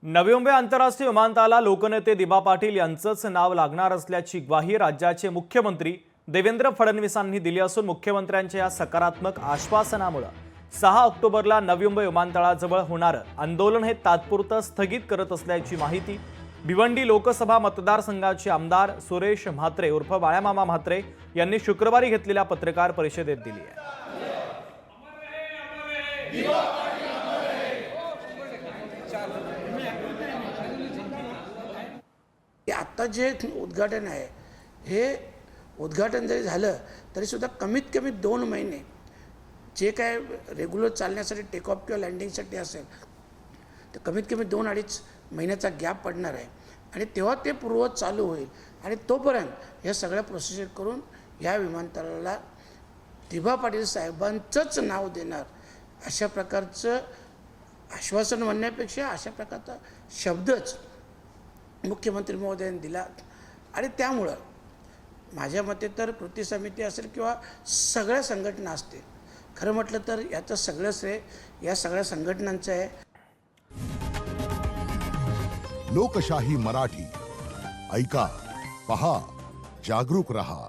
नवी मुंबई आंतरराष्ट्रीय विमानतळाला लोकनेते दिबा पाटील यांचंच नाव लागणार असल्याची ग्वाही राज्याचे मुख्यमंत्री देवेंद्र फडणवीसांनी दिली असून मुख्यमंत्र्यांच्या या सकारात्मक आश्वासनामुळे 6 ऑक्टोबरला नवी मुंबई विमानतळाजवळ होणारं आंदोलन हे तात्पुरतं स्थगित करत असल्याची माहिती भिवंडी लोकसभा मतदारसंघाचे आमदार सुरेश म्हात्रे उर्फ बाळामामा म्हात्रे यांनी शुक्रवारी घेतलेल्या पत्रकार परिषदेत दिली आहे। आता जे उद्घाटन आहे हे उद्घाटन जरी झालं तरी सुद्धा कमीत कमी 2 महिने जे काय रेग्युलर चालण्यासाठी टेक ऑफ किंवा लँडिंगसाठी असेल तर कमीत कमी 2-2.5 महिन्याचा गॅप पडणार आहे आणि तेव्हा ते पूर्ववत चालू होईल आणि तोपर्यंत या सगळ्या प्रोसिजर करून या विमानतळाला दिबा पाटील साहेबांचंच नाव देणार अशा प्रकारचं आश्वासन म्हणण्यापेक्षा अशा प्रकारचा शब्दच मुख्यमंत्री महोदयांनी दिला आणि त्यामुळं माझ्या मते तर कृती समिती असेल किंवा सगळ्या संघटना असतील खरं म्हटलं तर याचं सगळं श्रेय या सगळ्या संघटनांचं आहे। लोकशाही मराठी ऐका, पहा, जागरूक रहा।